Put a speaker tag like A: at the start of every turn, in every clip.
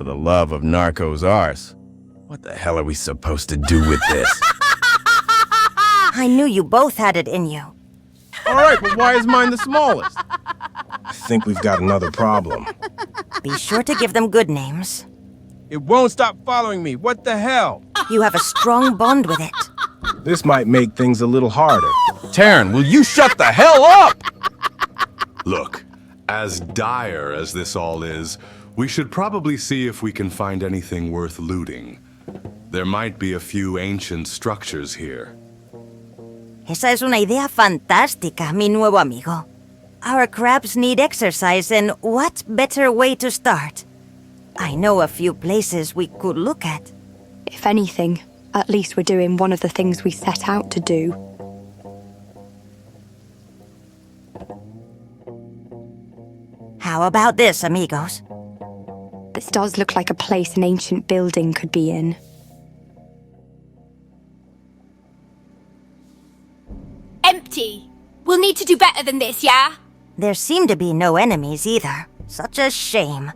A: the love of Narco's arse. What the hell are we supposed to do with this?
B: I knew you both had it in you.
A: Alright, but why is mine the smallest?
C: I think we've got another problem.
B: Be sure to give them good names.
A: It won't stop following me. What the hell?
B: You have a strong bond with it.
C: This might make things a little harder.
A: Taryn, will you shut the hell up?
D: Look, as dire as this all is, we should probably see if we can find anything worth looting. There might be a few ancient structures here.
B: Esa es una idea fantástica, mi nuevo amigo. Our crabs need exercise, and what better way to start? I know a few places we could look at.
E: If anything, at least we're doing one of the things we set out to do.
B: How about this, amigos?
E: This does look like a place an ancient building could be in.
F: Empty. We'll need to do better than this, yeah?
B: There seem to be no enemies either. Such a shame.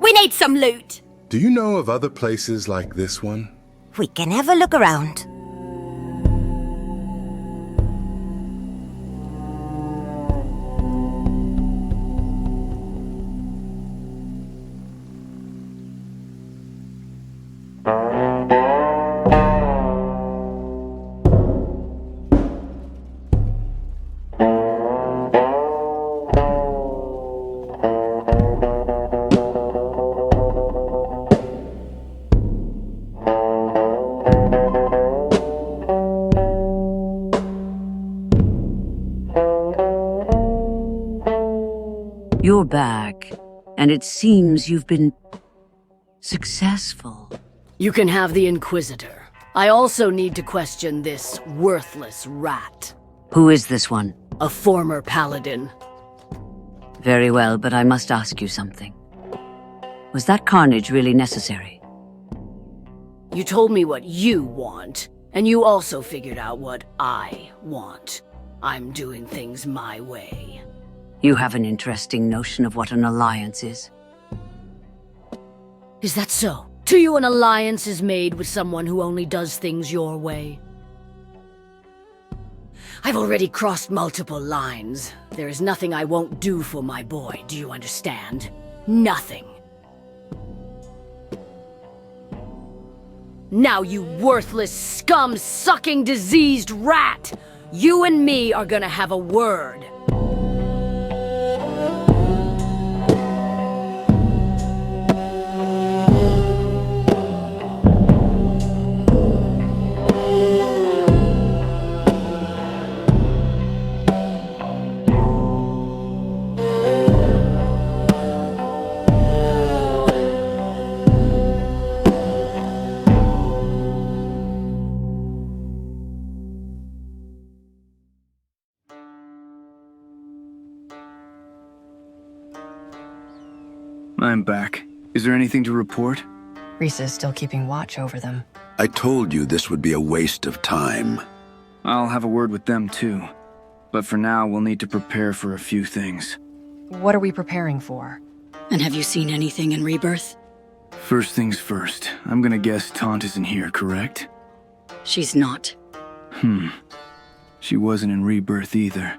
F: We need some loot.
D: Do you know of other places like this one?
B: We can have a look around.
G: You're back, and it seems you've been successful.
H: You can have the Inquisitor. I also need to question this worthless rat.
G: Who is this one?
H: A former paladin.
G: Very well, but I must ask you something. Was that carnage really necessary?
H: You told me what you want, and you also figured out what I want. I'm doing things my way.
G: You have an interesting notion of what an alliance is.
H: Is that so? To you, an alliance is made with someone who only does things your way? I've already crossed multiple lines. There is nothing I won't do for my boy, do you understand? Nothing. Now, you worthless, scum-sucking, diseased rat! You and me are gonna have a word.
I: I'm back. Is there anything to report?
J: Risa's still keeping watch over them.
K: I told you this would be a waste of time.
I: I'll have a word with them too. But for now, we'll need to prepare for a few things.
J: What are we preparing for?
G: And have you seen anything in Rebirth?
I: First things first. I'm gonna guess Taunt isn't here, correct?
G: She's not.
I: She wasn't in Rebirth either.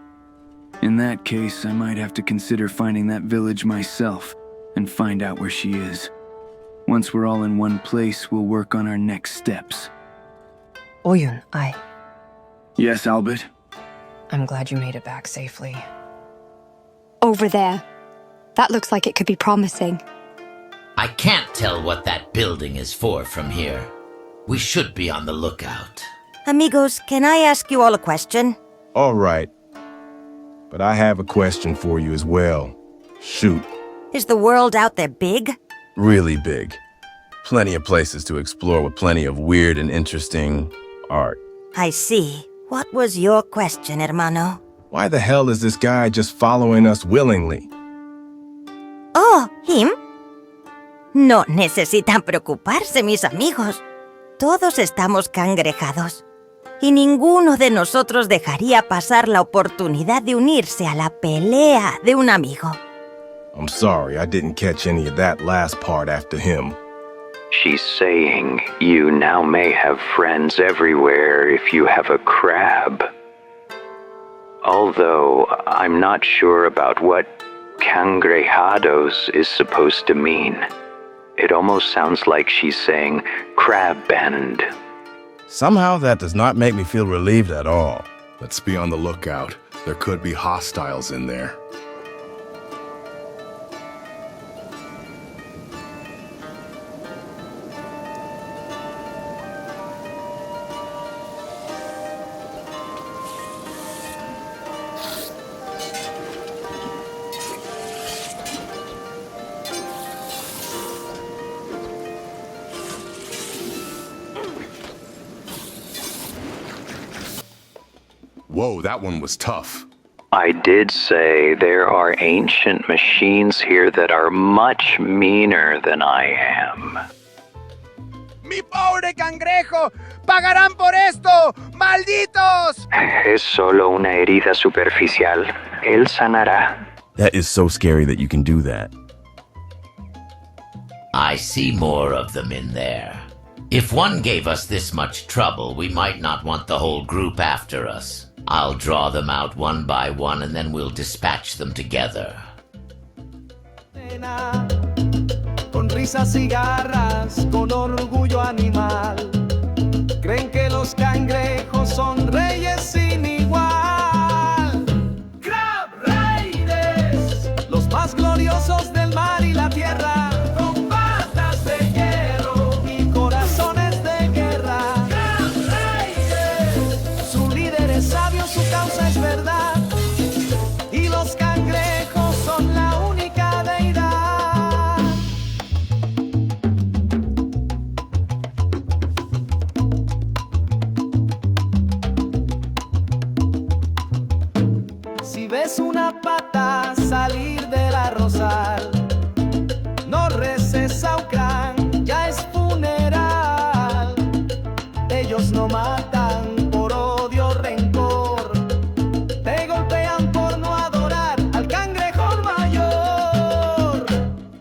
I: In that case, I might have to consider finding that village myself and find out where she is. Once we're all in one place, we'll work on our next steps.
J: Oyun,
I: Yes, Albitte?
J: I'm glad you made it back safely.
E: Over there. That looks like it could be promising.
L: I can't tell what that building is for from here. We should be on the lookout.
B: Amigos, can I ask you all a question?
C: All right. But I have a question for you as well. Shoot.
B: Is the world out there big?
A: Really big. Plenty of places to explore with plenty of weird and interesting art.
B: I see. What was your question, hermano?
C: Why the hell is this guy just following us willingly?
B: Oh, him? No necesitan preocuparse, mis amigos. Todos estamos cangrejados. Y ninguno de nosotros dejaría pasar la oportunidad de unirse a la pelea de un amigo.
C: I'm sorry, I didn't catch any of that last part after him.
M: She's saying you now may have friends everywhere if you have a crab. Although I'm not sure about what cangrejados is supposed to mean. It almost sounds like she's saying crab bend.
A: Somehow that does not make me feel relieved at all.
D: Let's be on the lookout. There could be hostiles in there. Whoa, that one was tough.
M: I did say there are ancient machines here that are much meaner than I am.
N: ¡Mi pobre cangrejo! ¡Pagarán por esto! ¡Malditos!
M: Es solo una herida superficial. Él sanará.
A: That is so scary that you can do that.
L: I see more of them in there. If one gave us this much trouble, we might not want the whole group after us. I'll draw them out one by one and then we'll dispatch them together.
O: Con risas y garras, con orgullo animal. Creen que los cangrejos son reyes sin igual. Crab Raiders, los más gloriosos del mar y la tierra. Con patas de hierro y corazones de guerra. Crab Raiders, su líder es sabio, su causa es verdad. Y los cangrejos son la única deidad. Si ves una pata salir del arrozal, no reces a Ucrán, ya es funeral. Ellos no matan por odio o rencor, te golpean por no adorar al cangrejo mayor.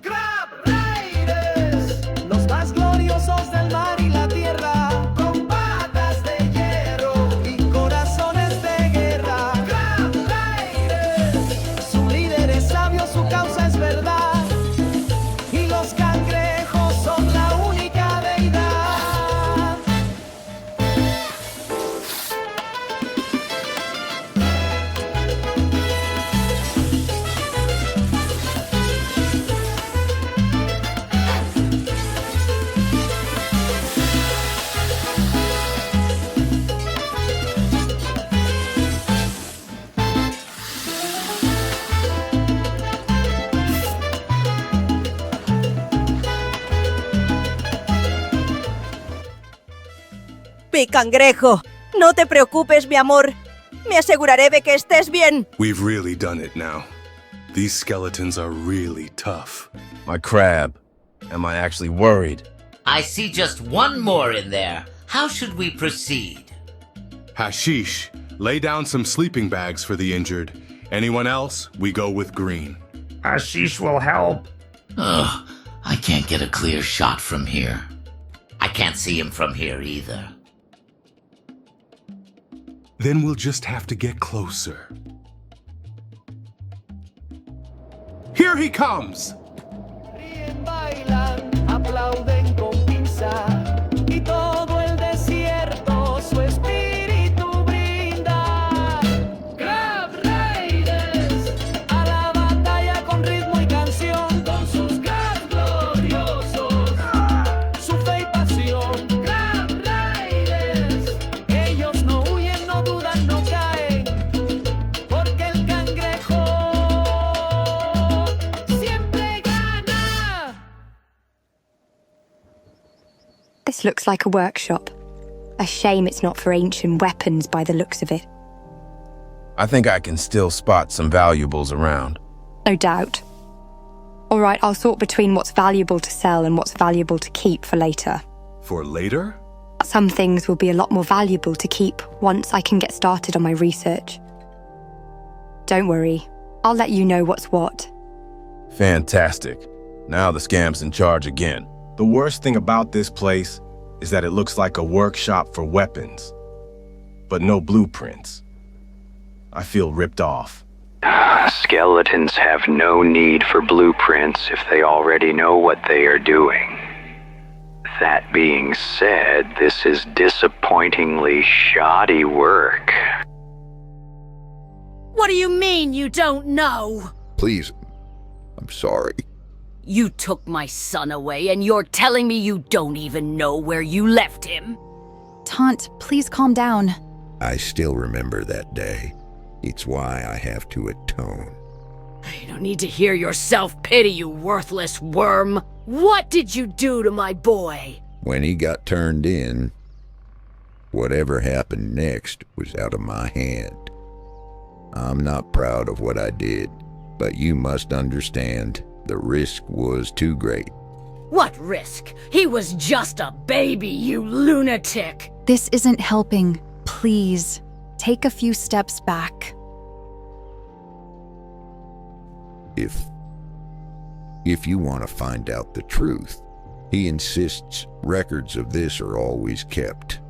O: Crab Raiders, los más gloriosos del mar y la tierra, con patas de hierro y corazones de guerra. Crab Raiders, su líder es sabio, su causa es verdad. Y los cangrejos son la única deidad.
B: Mi cangrejo, no te preocupes, mi amor. Me aseguraré de que estés bien.
D: We've really done it now. These skeletons are really tough.
A: My crab. Am I actually worried?
L: I see just one more in there. How should we proceed?
D: Hashish, lay down some sleeping bags for the injured. Anyone else, we go with green.
P: Ashish will help.
L: Ugh, I can't get a clear shot from here. I can't see him from here either.
D: Then we'll just have to get closer. Here he comes!
O: Ríen, bailan, aplauden con prisa, y todo el desierto su espíritu brinda. Crab Raiders, a la batalla con ritmo y canción, con sus crabs gloriosos, su fe y pasión. Crab Raiders, ellos no huyen, no dudan, no caen, porque el cangrejo siempre gana.
E: This looks like a workshop. A shame it's not for ancient weapons by the looks of it.
A: I think I can still spot some valuables around.
E: No doubt. All right, I'll sort between what's valuable to sell and what's valuable to keep for later.
D: For later?
E: Some things will be a lot more valuable to keep once I can get started on my research. Don't worry, I'll let you know what's what.
A: Fantastic. Now the scam's in charge again.
C: The worst thing about this place is that it looks like a workshop for weapons, but no blueprints. I feel ripped off.
M: Skeletons have no need for blueprints if they already know what they are doing. That being said, this is disappointingly shoddy work.
H: What do you mean you don't know?
K: Please, I'm sorry.
H: You took my son away and you're telling me you don't even know where you left him?
Q: Taunt, please calm down.
R: I still remember that day. It's why I have to atone.
H: You don't need to hear your self-pity, you worthless worm. What did you do to my boy?
R: When he got turned in, whatever happened next was out of my hand. I'm not proud of what I did, but you must understand the risk was too great.
H: What risk? He was just a baby, you lunatic!
Q: This isn't helping. Please, take a few steps back.
R: If you want to find out the truth, he insists records of this are always kept.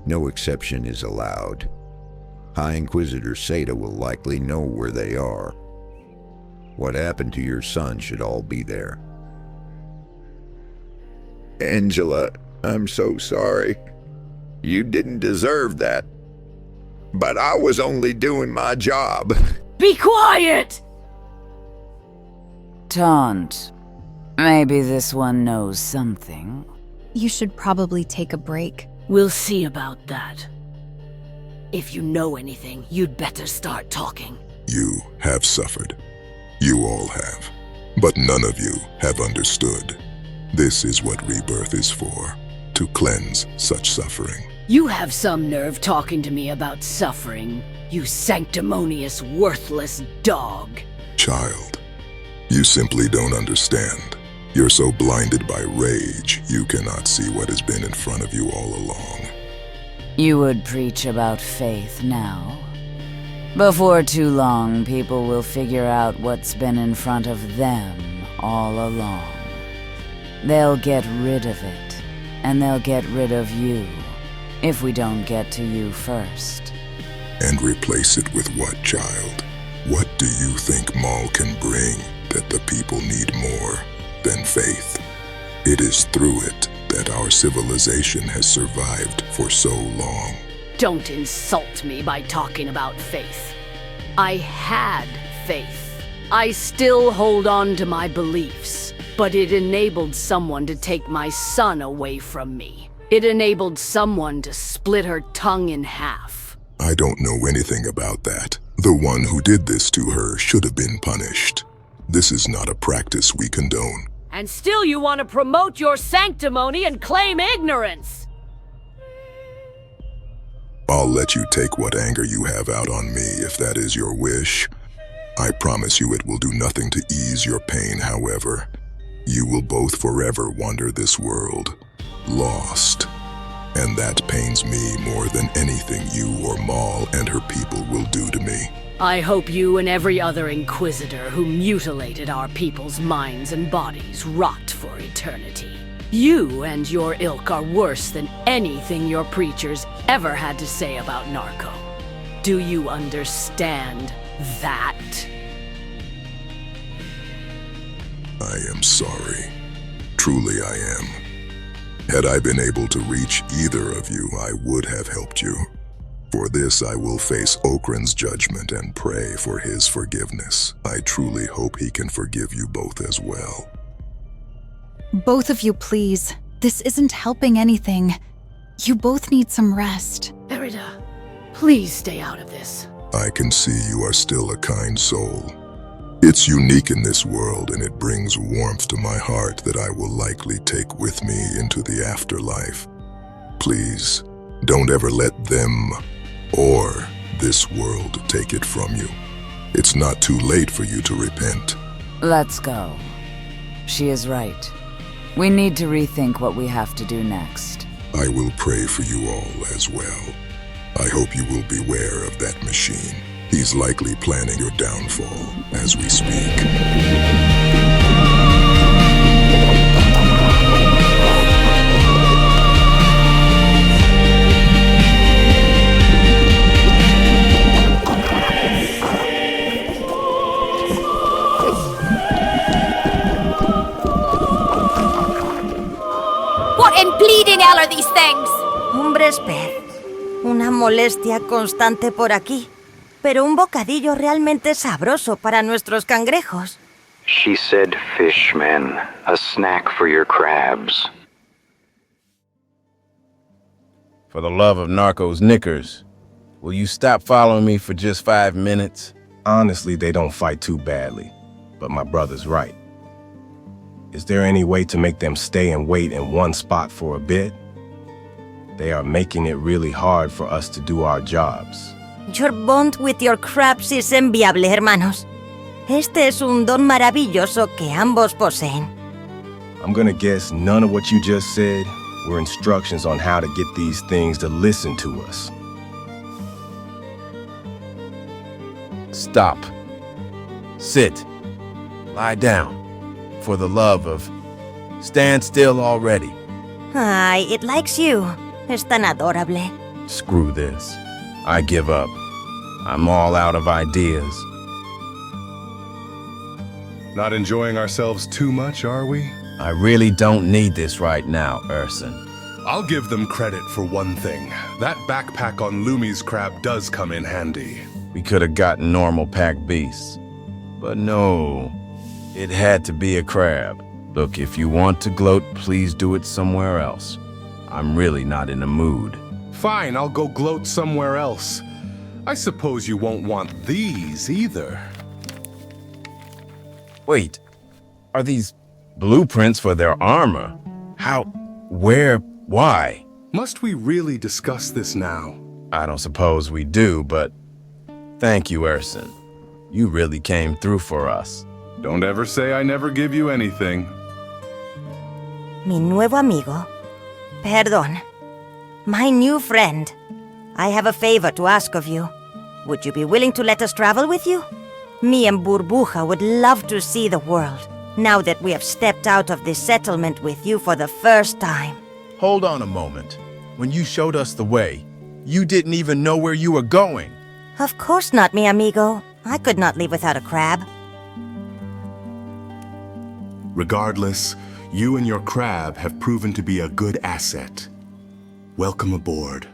R: No exception is allowed. High Inquisitor Seda will likely know where they are. What happened to your son should all be there. Angela, I'm so sorry. You didn't deserve that. But I was only doing my job.
H: Be quiet!
S: Taunt. Maybe this one knows something.
Q: You should probably take a break.
H: We'll see about that. If you know anything, you'd better start talking.
T: You have suffered. You all have. But none of you have understood. This is what rebirth is for, to cleanse such suffering.
H: You have some nerve talking to me about suffering, you sanctimonious, worthless dog.
T: Child, you simply don't understand. You're so blinded by rage, you cannot see what has been in front of you all along.
S: You would preach about faith now. Before too long, people will figure out what's been in front of them all along. They'll get rid of it, and they'll get rid of you, if we don't get to you first.
T: And replace it with what, child? What do you think Maul can bring that the people need more than faith? It is through it that our civilization has survived for so long.
H: Don't insult me by talking about faith. I had faith. I still hold on to my beliefs, but it enabled someone to take my son away from me. It enabled someone to split her tongue in half.
T: I don't know anything about that. The one who did this to her should have been punished. This is not a practice we condone.
H: And still you want to promote your sanctimony and claim ignorance!
T: I'll let you take what anger you have out on me if that is your wish. I promise you it will do nothing to ease your pain, however. You will both forever wander this world, lost. And that pains me more than anything you or Maul and her people will do to me.
H: I hope you and every other Inquisitor who mutilated our people's minds and bodies rot for eternity. You and your ilk are worse than anything your preachers ever had to say about Narco. Do you understand that?
T: I am sorry. Truly I am. Had I been able to reach either of you, I would have helped you. For this I will face Okran's judgment and pray for his forgiveness. I truly hope he can forgive you both as well.
Q: Both of you, please. This isn't helping anything. You both need some rest.
H: Erida, please stay out of this.
T: I can see you are still a kind soul. It's unique in this world, and it brings warmth to my heart that I will likely take with me into the afterlife. Please, don't ever let them or this world take it from you. It's not too late for you to repent.
S: Let's go. She is right. We need to rethink what we have to do next.
T: I will pray for you all as well. I hope you will beware of that machine. He's likely planning your downfall as we speak.
F: in bleeding hell are these things?
B: Hombres pez. Una molestia constante por aquí. Pero un bocadillo realmente sabroso para nuestros cangrejos.
M: She said fishmen, a snack for your crabs.
A: For the love of Narco's knickers, will you stop following me for just 5 minutes?
C: Honestly, they don't fight too badly, but my brother's right. Is there any way to make them stay and wait in one spot for a bit? They are making it really hard for us to do our jobs.
B: Your bond with your crabs is enviable, hermanos. Este es un don maravilloso que ambos poseen.
C: I'm gonna guess none of what you just said were instructions on how to get these things to listen to us.
A: Stop. Sit. Lie down. For the love of... Stand still already.
B: Ay, it likes you. Es tan adorable.
A: Screw this. I give up. I'm all out of ideas.
D: Not enjoying ourselves too much, are we?
A: I really don't need this right now, Urson.
D: I'll give them credit for one thing. That backpack on Lumi's crab does come in handy.
A: We could have gotten normal pack beasts. But no, it had to be a crab. Look, if you want to gloat, please do it somewhere else. I'm really not in the mood.
D: Fine, I'll go gloat somewhere else. I suppose you won't want these either.
A: Wait, are these blueprints for their armor? How, where, why?
D: Must we really discuss this now?
A: I don't suppose we do, but thank you, Urson. You really came through for us.
D: Don't ever say I never give you anything.
B: Mi nuevo amigo. Perdón. My new friend. I have a favor to ask of you. Would you be willing to let us travel with you? Me and Burbuja would love to see the world, now that we have stepped out of this settlement with you for the first time.
A: Hold on a moment. When you showed us the way, you didn't even know where you were going.
B: Of course not, mi amigo. I could not leave without a crab.
D: Regardless, you and your crab have proven to be a good asset. Welcome aboard.